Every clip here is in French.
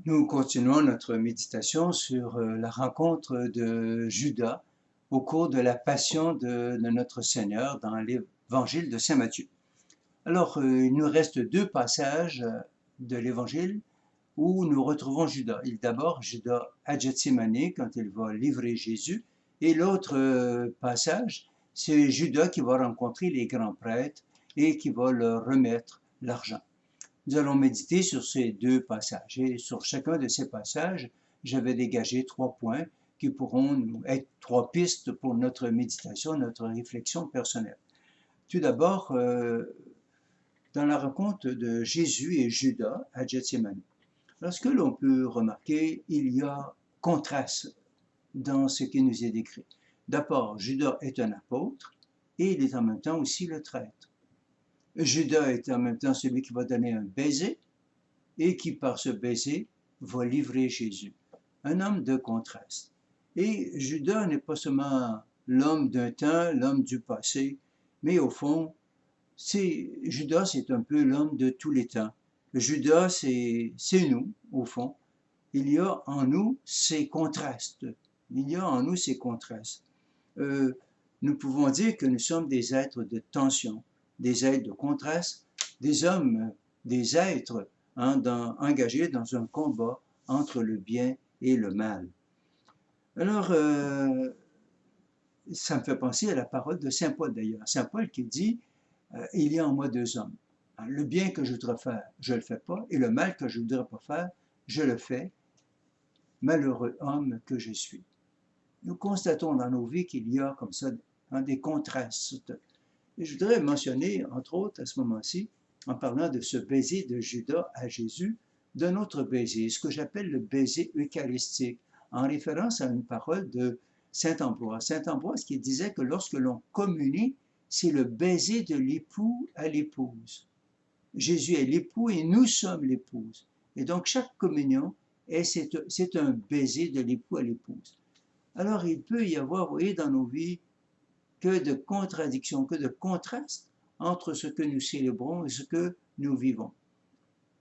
Nous continuons notre méditation sur la rencontre de Judas au cours de la passion de notre Seigneur dans l'évangile de Saint Matthieu. Alors, il nous reste deux passages de l'évangile où nous retrouvons Judas. D'abord, Judas à Gethsémani quand il va livrer Jésus, et l'autre passage, c'est Judas qui va rencontrer les grands prêtres et qui va leur remettre l'argent. Nous allons méditer sur ces deux passages. Et sur chacun de ces passages, j'avais dégagé 3 points qui pourront nous être 3 pistes pour notre méditation, notre réflexion personnelle. Tout d'abord, dans la rencontre de Jésus et Judas à Gethsémani. Lorsque l'on peut remarquer, il y a contraste dans ce qui nous est décrit. D'abord, Judas est un apôtre et il est en même temps aussi le traître. Judas est en même temps celui qui va donner un baiser et qui, par ce baiser, va livrer Jésus. Un homme de contraste. Et Judas n'est pas seulement l'homme d'un temps, l'homme du passé, mais au fond, Judas, c'est un peu l'homme de tous les temps. Judas, c'est nous, au fond. Il y a en nous ces contrastes. Il y a en nous ces contrastes. Nous pouvons dire que nous sommes des êtres de tension, des êtres de contraste, des hommes, des êtres engagés dans un combat entre le bien et le mal. Alors, ça me fait penser à la parole de Saint Paul d'ailleurs. Saint Paul qui dit il y a en moi deux hommes. Le bien que je voudrais faire, je ne le fais pas, et le mal que je ne voudrais pas faire, je le fais. Malheureux homme que je suis. Nous constatons dans nos vies qu'il y a comme ça des contrastes. Et je voudrais mentionner, entre autres, à ce moment-ci, en parlant de ce baiser de Judas à Jésus, d'un autre baiser, ce que j'appelle le baiser eucharistique, en référence à une parole de saint Ambroise. Saint Ambroise qui disait que lorsque l'on communie, c'est le baiser de l'époux à l'épouse. Jésus est l'époux et nous sommes l'épouse. Et donc chaque communion, c'est un baiser de l'époux à l'épouse. Alors il peut y avoir, vous voyez, dans nos vies, que de contradictions, que de contrastes entre ce que nous célébrons et ce que nous vivons.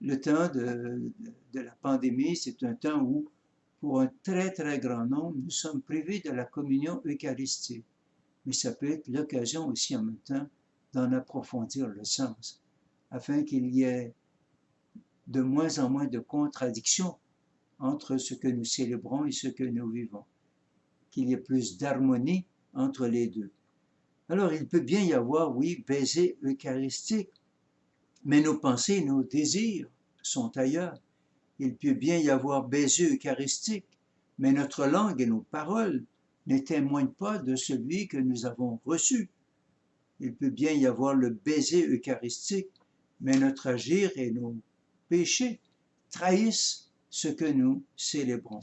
Le temps de la pandémie, c'est un temps où, pour un très très grand nombre, nous sommes privés de la communion eucharistique. Mais ça peut être l'occasion aussi en même temps d'en approfondir le sens, afin qu'il y ait de moins en moins de contradictions entre ce que nous célébrons et ce que nous vivons, qu'il y ait plus d'harmonie entre les deux. Alors il peut bien y avoir, oui, baiser eucharistique, mais nos pensées, nos désirs sont ailleurs. Il peut bien y avoir baiser eucharistique, mais notre langue et nos paroles ne témoignent pas de celui que nous avons reçu. Il peut bien y avoir le baiser eucharistique, mais notre agir et nos péchés trahissent ce que nous célébrons.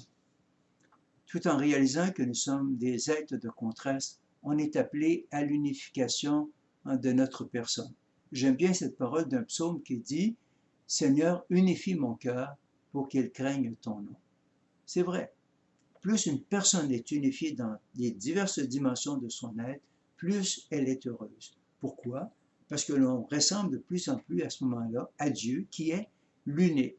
Tout en réalisant que nous sommes des êtres de contraste, on est appelé à l'unification de notre personne. J'aime bien cette parole d'un psaume qui dit « Seigneur, unifie mon cœur pour qu'il craigne ton nom ». C'est vrai, plus une personne est unifiée dans les diverses dimensions de son être, plus elle est heureuse. Pourquoi? Parce que l'on ressemble de plus en plus à ce moment-là à Dieu qui est l'unique.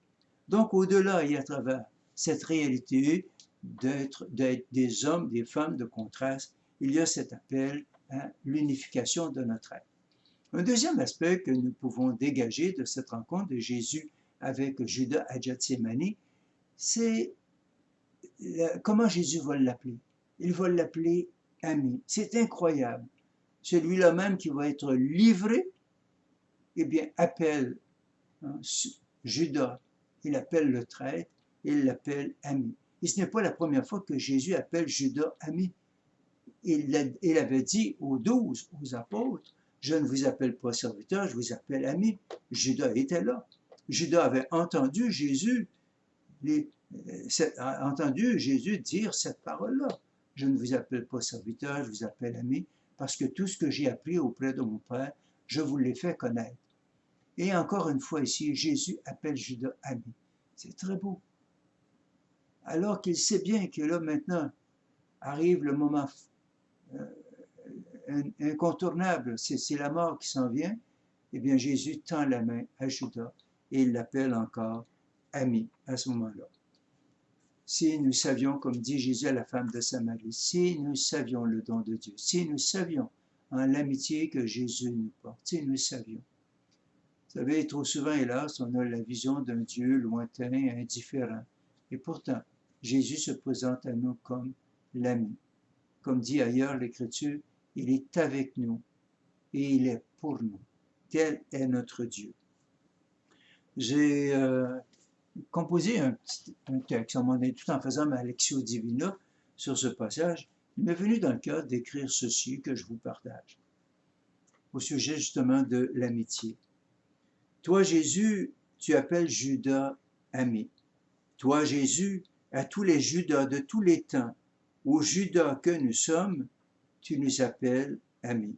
Donc au-delà et à travers cette réalité d'être des hommes, des femmes de contraste, il y a cet appel à l'unification de notre être. Un deuxième aspect que nous pouvons dégager de cette rencontre de Jésus avec Judas à Gethsémani, c'est comment Jésus va l'appeler. Il va l'appeler ami. C'est incroyable. Celui-là même qui va être livré, eh bien, appelle Judas. Il appelle le traître, il l'appelle ami. Et ce n'est pas la première fois que Jésus appelle Judas ami. Il avait dit aux 12, aux apôtres, je ne vous appelle pas serviteur, je vous appelle ami. Judas était là. Judas avait entendu Jésus dire cette parole-là. Je ne vous appelle pas serviteur, je vous appelle ami, parce que tout ce que j'ai appris auprès de mon Père, je vous l'ai fait connaître. Et encore une fois ici, Jésus appelle Judas ami. C'est très beau. Alors qu'il sait bien que là maintenant arrive le moment incontournable, c'est la mort qui s'en vient, eh bien Jésus tend la main à Judas et il l'appelle encore ami à ce moment-là. Si nous savions, comme dit Jésus à la femme de Samarie, si nous savions le don de Dieu, si nous savions l'amitié que Jésus nous porte, si nous savions. Vous savez, trop souvent, hélas, on a la vision d'un Dieu lointain, indifférent. Et pourtant, Jésus se présente à nous comme l'ami. Comme dit ailleurs l'Écriture, il est avec nous et il est pour nous. Tel est notre Dieu. J'ai composé un texte, à un moment donné, tout en faisant ma Lectio Divina sur ce passage. Il m'est venu dans le cœur d'écrire ceci que je vous partage, au sujet justement de l'amitié. Toi, Jésus, tu appelles Judas ami. Toi, Jésus, à tous les Judas de tous les temps, aux Judas que nous sommes, tu nous appelles amis.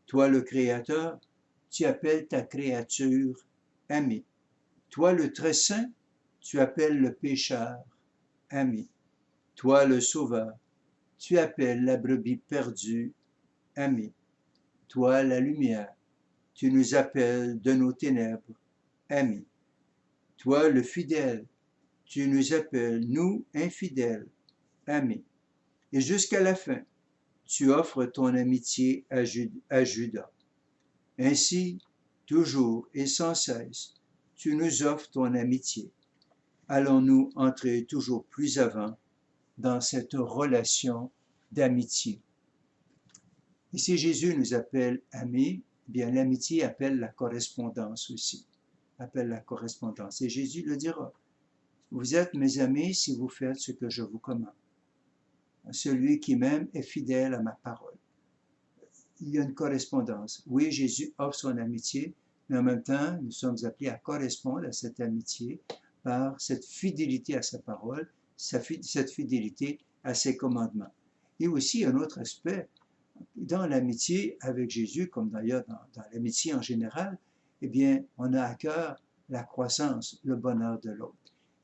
Toi, le Créateur, tu appelles ta créature ami. Toi, le très saint, tu appelles le pécheur ami. Toi, le Sauveur, tu appelles la brebis perdue ami. Toi, la lumière, tu nous appelles de nos ténèbres ami. Toi, le fidèle, tu nous appelles, nous, infidèles, amis. Et jusqu'à la fin, tu offres ton amitié à Judas. Ainsi, toujours et sans cesse, tu nous offres ton amitié. Allons-nous entrer toujours plus avant dans cette relation d'amitié? Et si Jésus nous appelle amis, bien l'amitié appelle la correspondance aussi. Appelle la correspondance. Et Jésus le dira. Vous êtes mes amis si vous faites ce que je vous commande. Celui qui m'aime est fidèle à ma parole. Il y a une correspondance. Oui, Jésus offre son amitié, mais en même temps, nous sommes appelés à correspondre à cette amitié par cette fidélité à sa parole, cette fidélité à ses commandements. Et aussi un autre aspect, dans l'amitié avec Jésus, comme d'ailleurs dans l'amitié en général, eh bien, on a à cœur la croissance, le bonheur de l'autre.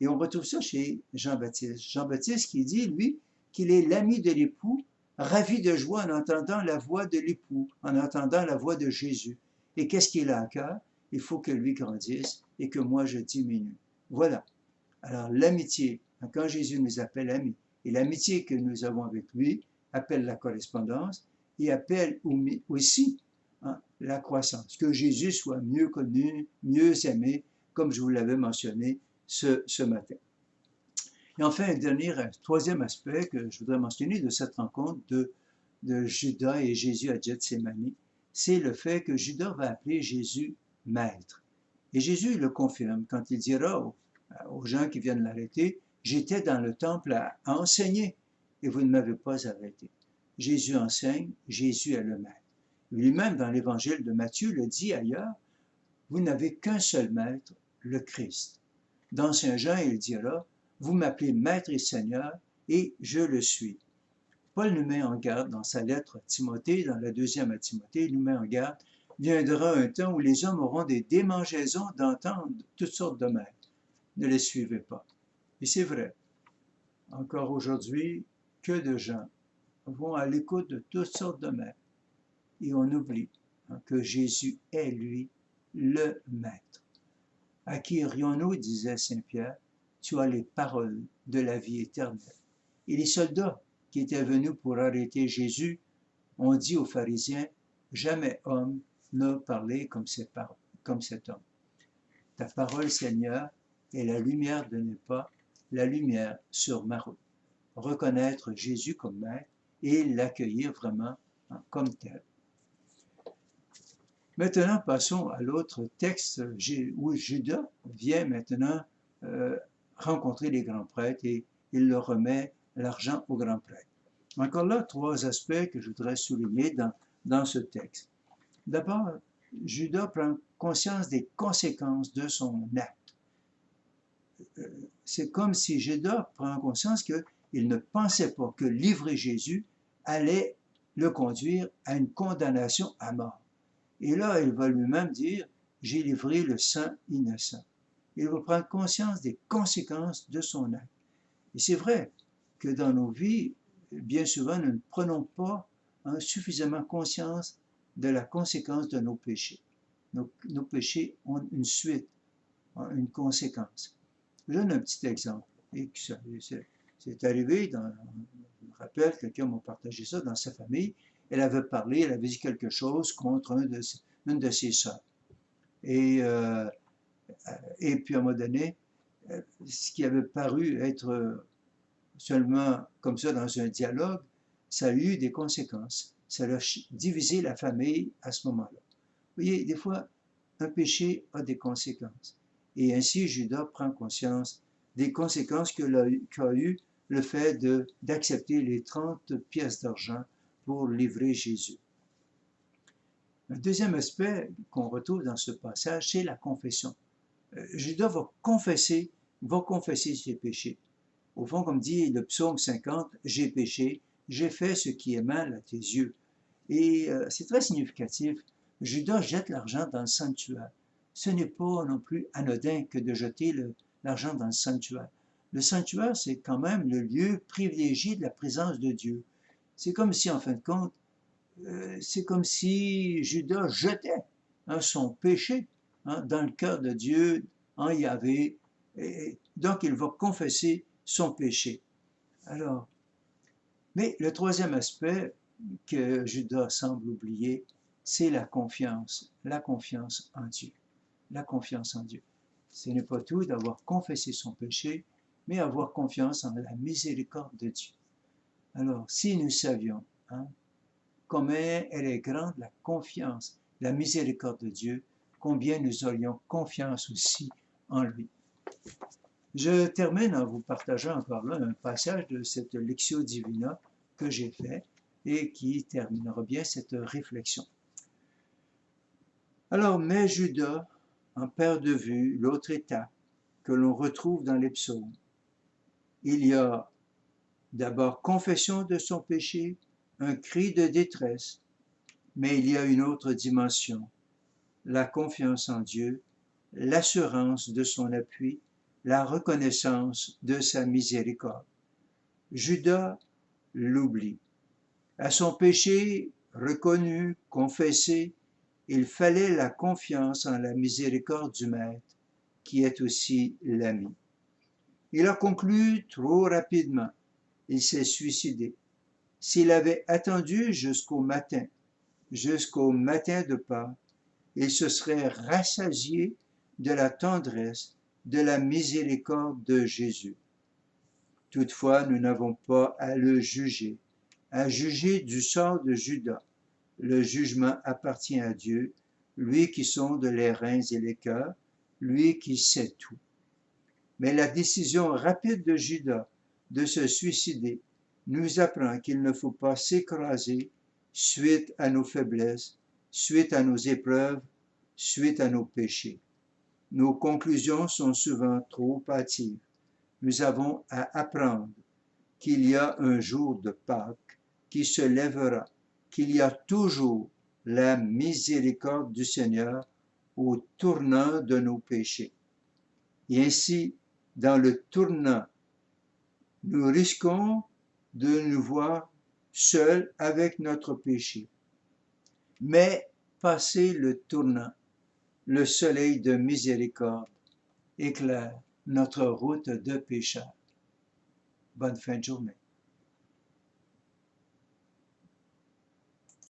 Et on retrouve ça chez Jean-Baptiste. Jean-Baptiste qui dit, lui, qu'il est l'ami de l'époux, ravi de joie en entendant la voix de l'époux, en entendant la voix de Jésus. Et qu'est-ce qu'il a à cœur? Il faut que lui grandisse et que moi je diminue. Voilà. Alors l'amitié, quand Jésus nous appelle amis, et l'amitié que nous avons avec lui appelle la correspondance et appelle aussi la croissance. Que Jésus soit mieux connu, mieux aimé, comme je vous l'avais mentionné ce matin. Et enfin, un troisième aspect que je voudrais mentionner de cette rencontre de Judas et Jésus à Gethsémani, c'est le fait que Judas va appeler Jésus maître. Et Jésus le confirme quand il dira aux gens qui viennent l'arrêter, « J'étais dans le temple à enseigner et vous ne m'avez pas arrêté. » Jésus enseigne, Jésus est le maître. Lui-même, dans l'évangile de Matthieu, le dit ailleurs, « Vous n'avez qu'un seul maître, le Christ. » Dans Saint Jean, il dira, « Vous m'appelez maître et Seigneur, et je le suis. » Paul nous met en garde dans sa lettre à Timothée, dans la deuxième à Timothée, il nous met en garde, « Viendra un temps où les hommes auront des démangeaisons d'entendre toutes sortes de maîtres. Ne les suivez pas. » Et c'est vrai. Encore aujourd'hui, que de gens vont à l'écoute de toutes sortes de maîtres. Et on oublie que Jésus est, lui, le maître. À qui irions-nous, disait Saint Pierre, tu as les paroles de la vie éternelle. Et les soldats qui étaient venus pour arrêter Jésus ont dit aux pharisiens, jamais homme n'a parlé comme cet homme. Ta parole, Seigneur, est la lumière de mes pas, la lumière sur ma route. Reconnaître Jésus comme maître et l'accueillir vraiment comme tel. Maintenant, passons à l'autre texte où Judas vient maintenant rencontrer les grands prêtres et il leur remet l'argent aux grands prêtres. Encore là, trois aspects que je voudrais souligner dans ce texte. D'abord, Judas prend conscience des conséquences de son acte. C'est comme si Judas prend conscience qu'il ne pensait pas que livrer Jésus allait le conduire à une condamnation à mort. Et là, il va lui-même dire, j'ai livré le sang innocent. Il va prendre conscience des conséquences de son acte. Et c'est vrai que dans nos vies, bien souvent, nous ne prenons pas suffisamment conscience de la conséquence de nos péchés. Nos péchés ont une suite, une conséquence. Je donne un petit exemple. Et que c'est arrivé, je me rappelle, quelqu'un m'a partagé ça dans sa famille, elle avait parlé, elle avait dit quelque chose contre une de ses sœurs. Et, euh, et puis à un moment donné, ce qui avait paru être seulement comme ça dans un dialogue, ça a eu des conséquences. Ça a divisé la famille à ce moment-là. Vous voyez, des fois, un péché a des conséquences. Et ainsi, Judas prend conscience des conséquences qu'a eu le fait d'accepter les 30 pièces d'argent pour livrer Jésus. Un deuxième aspect qu'on retrouve dans ce passage, c'est la confession. Judas va confesser ses péchés. Au fond, comme dit le psaume 50, j'ai péché, j'ai fait ce qui est mal à tes yeux. Et c'est très significatif. Judas jette l'argent dans le sanctuaire. Ce n'est pas non plus anodin que de jeter l'argent dans le sanctuaire. Le sanctuaire, c'est quand même le lieu privilégié de la présence de Dieu. C'est comme si, en fin de compte, c'est comme si Judas jetait son péché dans le cœur de Dieu, en Yahvé. Et donc, il va confesser son péché. Alors, mais le troisième aspect que Judas semble oublier, c'est la confiance en Dieu. La confiance en Dieu. Ce n'est pas tout d'avoir confessé son péché, mais avoir confiance en la miséricorde de Dieu. Alors, si nous savions combien elle est grande, la confiance, la miséricorde de Dieu, combien nous aurions confiance aussi en lui. Je termine en vous partageant encore là un passage de cette Lectio Divina que j'ai fait et qui terminera bien cette réflexion. Alors, mais Judas en perd de vue l'autre étape que l'on retrouve dans les psaumes. Il y a d'abord confession de son péché, un cri de détresse, mais il y a une autre dimension, la confiance en Dieu, l'assurance de son appui, la reconnaissance de sa miséricorde. Judas l'oublie. À son péché reconnu, confessé, il fallait la confiance en la miséricorde du Maître, qui est aussi l'ami. Il a conclu trop rapidement. Il s'est suicidé. S'il avait attendu jusqu'au matin de Pâques, il se serait rassasié de la tendresse, de la miséricorde de Jésus. Toutefois, nous n'avons pas à le juger, à juger du sort de Judas. Le jugement appartient à Dieu, lui qui sonde les reins et les cœurs, lui qui sait tout. Mais la décision rapide de Judas de se suicider nous apprend qu'il ne faut pas s'écraser suite à nos faiblesses, suite à nos épreuves, suite à nos péchés. Nos conclusions sont souvent trop hâtives. Nous avons à apprendre qu'il y a un jour de Pâques qui se lèvera, qu'il y a toujours la miséricorde du Seigneur au tournant de nos péchés. Et ainsi, dans le tournant, nous risquons de nous voir seuls avec notre péché. Mais, passé le tournant, le soleil de miséricorde éclaire notre route de pécheur. Bonne fin de journée.